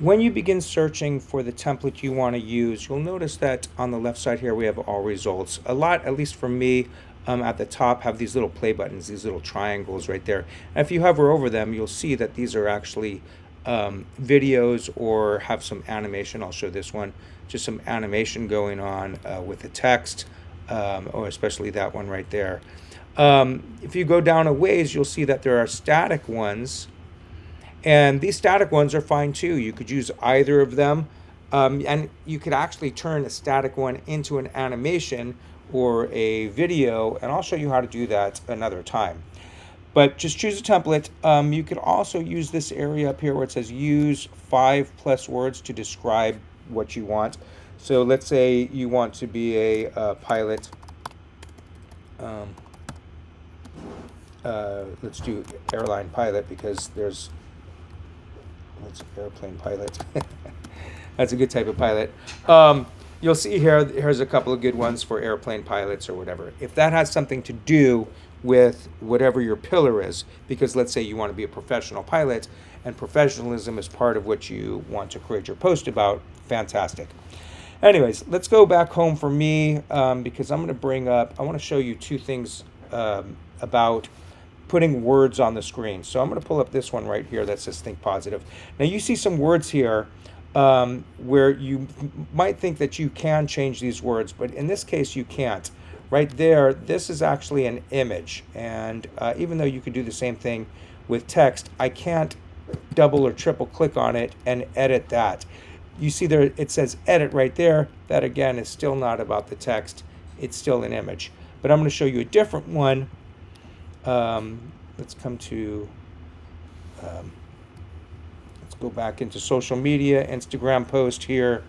When you begin searching for the template you want to use, you'll notice that on the left side here we have all results. A lot, at least for me, at the top have these little play buttons, these little triangles right there. And if you hover over them, you'll see that these are actually videos or have some animation. I'll show this one, just some animation going on with the text, or especially that one right there. If you go down a ways, you'll see that there are static ones. And these static ones are fine too. You could use either of them. And you could actually turn a static one into an animation or a video. And I'll show you how to do that another time. But just choose a template. You could also use this area up here where it says use 5+ words to describe what you want. So let's say you want to be a pilot. Let's do airline pilot because there's airplane pilot. That's a good type of pilot. You'll see here's a couple of good ones for airplane pilots or whatever. If that has something to do with whatever your pillar is, because let's say you want to be a professional pilot and professionalism is part of what you want to create your post about, fantastic. Anyways, let's go back home for me because I want to show you two things about putting words on the screen. So I'm going to pull up this one right here that says think positive. Now you see some words here where you might think that you can change these words, but in this case you can't. Right there, this is actually an image, and even though you could do the same thing with text, I can't double or triple click on it and edit that. You see there it says edit right there. That again is still not about the text, it's still an image. But I'm going to show you a different one. Let's come to let's go back into social media, Instagram post here,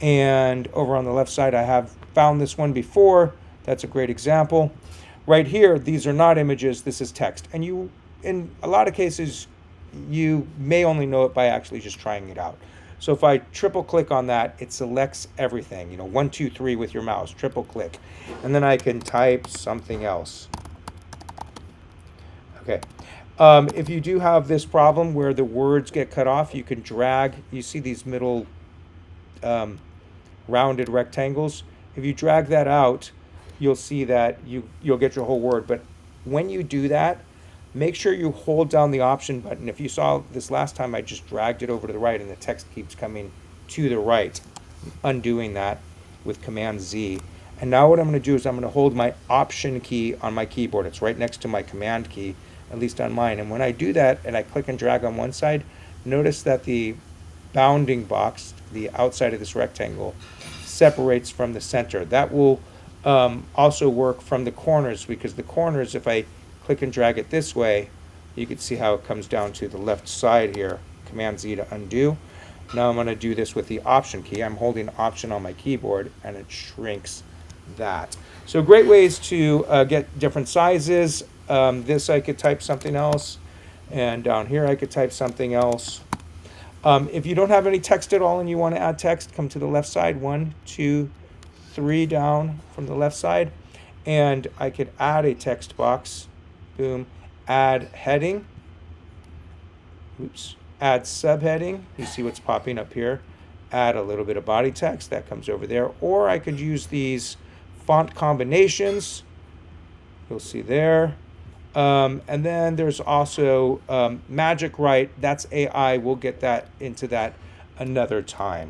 and over on the left side I have found this one before. That's a great example. Right here, these are not images, this is text. And you, in a lot of cases, you may only know it by actually just trying it out. So if I triple click on that, it selects everything, 1, 2, 3 with your mouse, triple click. And then I can type something else. Okay. If you do have this problem where the words get cut off, you can drag, you see these middle rounded rectangles. If you drag that out, you'll see that you'll get your whole word. But when you do that, make sure you hold down the option button. If you saw this last time, I just dragged it over to the right and the text keeps coming to the right. Undoing that with Command Z. And now what I'm going to do is I'm going to hold my Option key on my keyboard. It's right next to my Command key, at least on mine. And when I do that and I click and drag on one side, notice that the bounding box, the outside of this rectangle, separates from the center. That will also work from the corners, because the corners, if I click and drag it this way, you can see how it comes down to the left side here. Command Z to undo. Now I'm going to do this with the Option key. I'm holding Option on my keyboard and it shrinks that. So great ways to get different sizes. This I could type something else, and down here I could type something else. If you don't have any text at all and you want to add text, come to the left side, 1, 2, 3 down from the left side, and I could add a text box. Boom. Add heading. Oops. Add subheading. You see what's popping up here. Add a little bit of body text. That comes over there. Or I could use these font combinations. You'll see there. And then there's also Magic Write. That's AI. We'll get that into that another time.